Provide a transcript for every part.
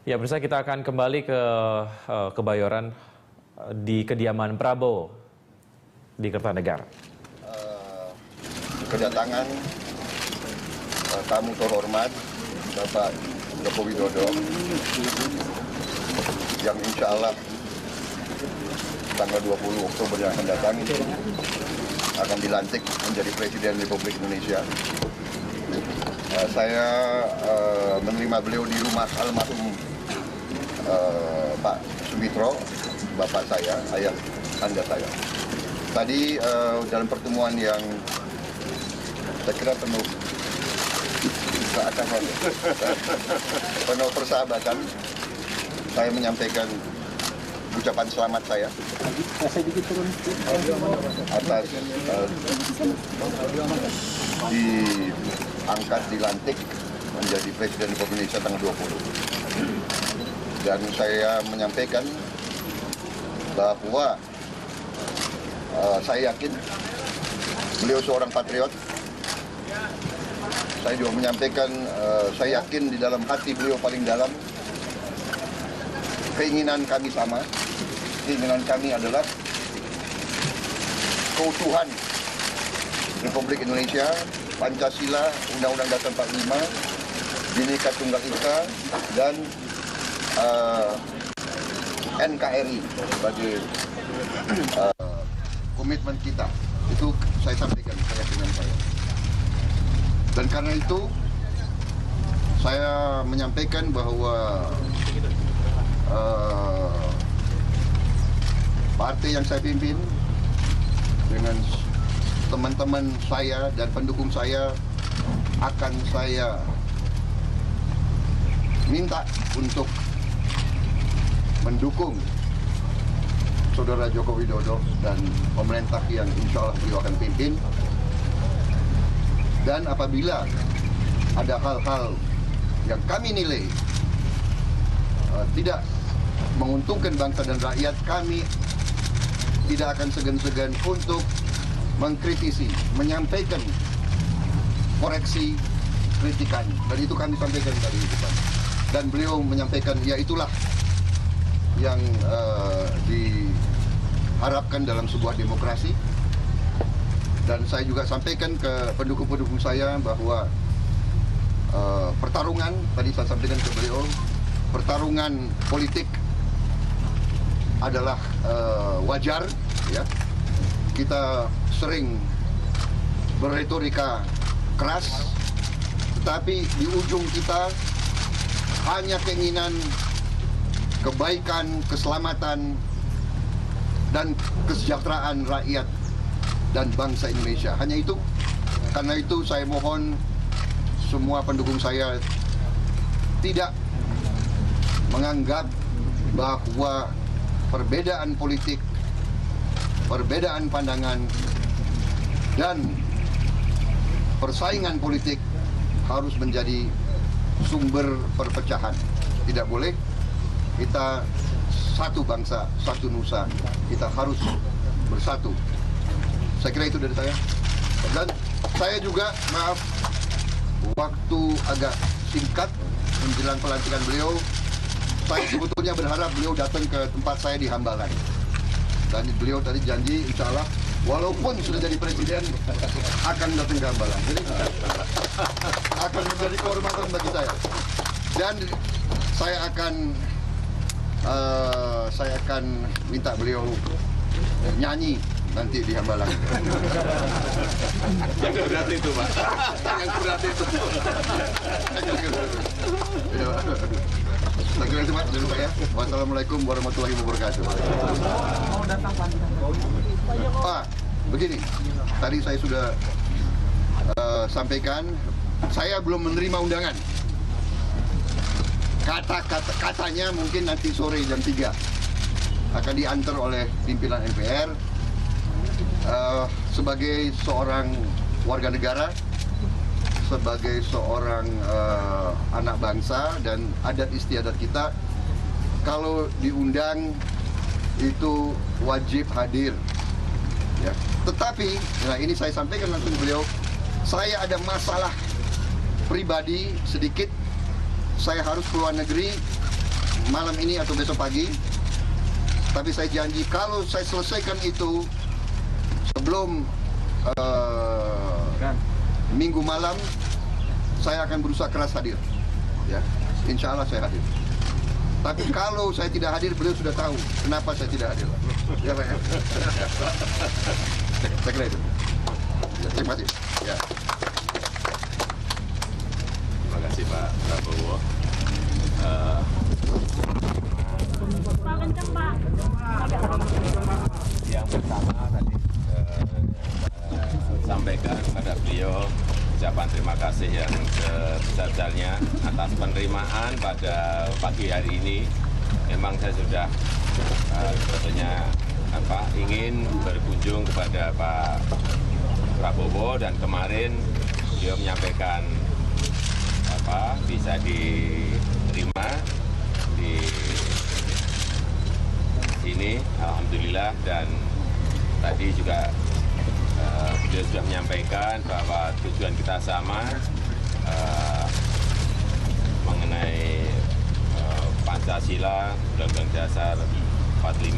Ya, pemirsa, kita akan kembali ke Kebayoran di kediaman Prabowo di Kertanegara. Kedatangan tamu terhormat Bapak Joko Widodo yang insya Allah tanggal 20 Oktober yang akan datang akan dilantik menjadi Presiden Republik Indonesia. Saya menerima beliau di rumah almarhum Pak Sumitro, bapak saya, ayah anda saya. Tadi dalam pertemuan yang saya kira penuh penuh persahabatan, saya menyampaikan ucapan selamat saya atas diangkat, dilantik menjadi Presiden Republik Indonesia tanggal 20. Dan saya menyampaikan bahwa saya yakin beliau seorang patriot. Saya juga menyampaikan saya yakin di dalam hati beliau paling dalam keinginan kami sama. Keinginan kami adalah keutuhan Republik Indonesia, Pancasila, Undang-Undang Dasar 45, Bhinneka Tunggal Ika, dan NKRI sebagai komitmen kita. Itu saya sampaikan keyakinan saya. Dan karena itu saya menyampaikan bahwa partai yang saya pimpin dengan teman-teman saya dan pendukung saya akan saya minta untuk mendukung Saudara Joko Widodo dan pemerintah yang insya Allah beliau akan pimpin. Dan apabila ada hal-hal yang kami nilai tidak menguntungkan bangsa dan rakyat, kami tidak akan segan-segan untuk mengkritisi, menyampaikan koreksi, kritikan. Dan itu kami sampaikan tadi di depan. Dan beliau menyampaikan, ya itulah yang diharapkan dalam sebuah demokrasi. Dan saya juga sampaikan ke pendukung-pendukung saya bahwa pertarungan, tadi saya sampaikan ke beliau, pertarungan politik adalah wajar, ya. Kita sering berretorika keras, tetapi di ujung kita hanya keinginan kebaikan, keselamatan, dan kesejahteraan rakyat dan bangsa Indonesia. Hanya itu. Karena itu saya mohon semua pendukung saya tidak menganggap bahwa perbedaan politik, perbedaan pandangan, dan persaingan politik harus menjadi sumber perpecahan. Tidak boleh. Kita satu bangsa, satu nusa. Kita harus bersatu. Saya kira itu dari saya. Dan saya juga, maaf, waktu agak singkat menjelang pelantikan beliau, saya sebetulnya berharap beliau datang ke tempat saya di Hambalang. Dan beliau tadi janji, insya Allah, walaupun sudah jadi presiden, akan datang ke Hambalang. Jadi akan menjadi kehormatan bagi saya. Dan saya akan minta beliau nyanyi nanti di Hambalang. Yang berat itu, Pak. Yang berat itu. Terima kasih, Pak. Dulu, Pak, ya. Wassalamualaikum warahmatullahi wabarakatuh. Pak, begini. Tadi saya sudah sampaikan, saya belum menerima undangan. Katanya mungkin nanti sore jam 3 akan diantar oleh pimpinan MPR. Sebagai seorang warga negara, sebagai seorang anak bangsa dan adat istiadat kita, kalau diundang itu wajib hadir, ya. Tetapi, nah ini saya sampaikan langsung ke beliau, saya ada masalah pribadi sedikit, saya harus keluar negeri malam ini atau besok pagi. Tapi saya janji kalau saya selesaikan itu sebelum minggu malam, saya akan berusaha keras hadir. Ya, insya Allah saya hadir. Tapi kalau saya tidak hadir, beliau sudah tahu kenapa saya tidak hadir. Ya Pak ya. Saya kira itu. Ya, terima kasih. Ya. Terima kasih Pak Prabowo. Yang pertama tadi sampaikan kepada beliau ucapan terima kasih yang sebesar-besarnya atas penerimaan pada pagi hari ini. Memang saya sudah sebetulnya ingin berkunjung kepada Pak Prabowo, dan kemarin beliau menyampaikan bisa diterima di sini, alhamdulillah. Dan tadi juga beliau sudah menyampaikan bahwa tujuan kita sama mengenai Pancasila, Undang-Undang Dasar 45,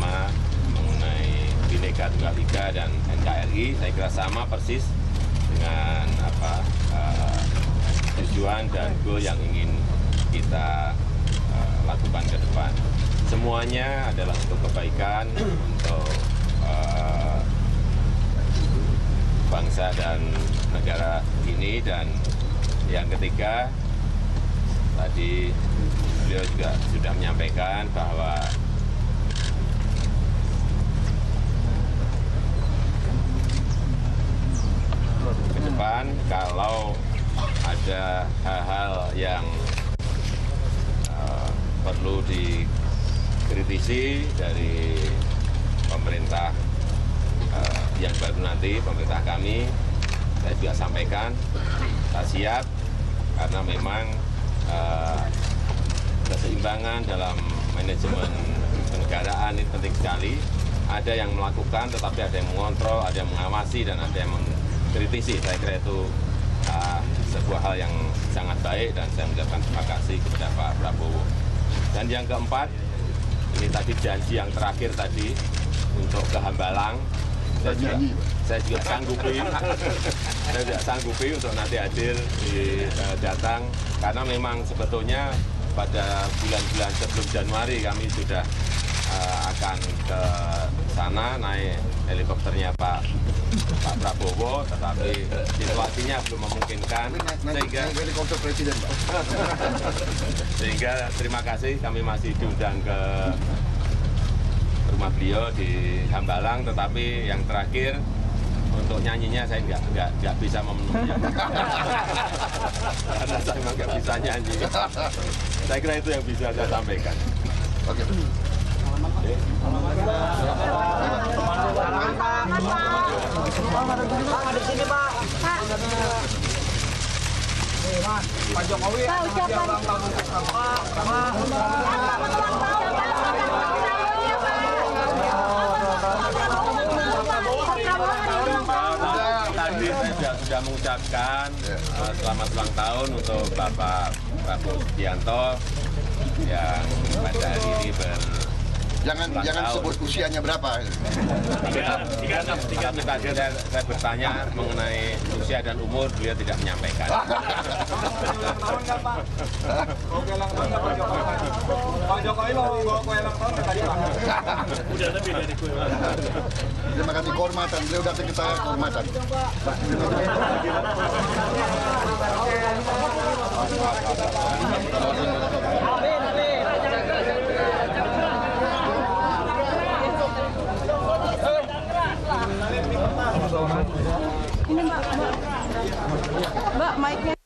mengenai Bhinneka Tunggal Ika dan NKRI. Saya kira sama persis dengan tujuan dan goal yang ingin kita lakukan ke depan. Semuanya adalah untuk kebaikan, untuk bangsa dan negara ini. Dan yang ketiga, tadi beliau juga sudah menyampaikan bahwa ke depan kalau ada hal-hal yang perlu dikritisi dari pemerintah yang baru nanti, pemerintah kami, saya juga sampaikan, kita siap, karena memang keseimbangan dalam manajemen kenegaraan ini penting sekali. Ada yang melakukan, tetapi ada yang mengontrol, ada yang mengawasi, dan ada yang mengkritisi. Saya kira itu sebuah hal yang sangat baik, dan saya mengucapkan terima kasih kepada Pak Prabowo. Dan yang keempat, ini tadi janji yang terakhir tadi untuk ke Hambalang. Saya juga sanggupi untuk nanti hadir datang, karena memang sebetulnya pada bulan-bulan sebelum Januari kami sudah akan ke sana naik helikopternya Pak Prabowo, tetapi situasinya belum memungkinkan, sehingga terima kasih kami masih diundang ke rumah beliau di Hambalang. Tetapi yang terakhir, untuk nyanyinya saya nggak bisa memenuhinya karena saya memang nggak bisa nyanyi. Saya kira itu yang bisa saya sampaikan. Oke. Pak Jokowi, ucapan tadi saya sudah mengucapkan selamat ulang tahun untuk Bapak Prabowo Subianto yang pada hari ini Jangan sebut usianya berapa. 36. Tadi saya bertanya mengenai usia dan umur, beliau tidak menyampaikan. Pak Jokowi mau bawa kue ulang tahun tadi Pak. Udah lebih dari kue. Terima kasih kehormatan. Beliau datang ke saya kehormatan. Ini Mbak, mic-nya.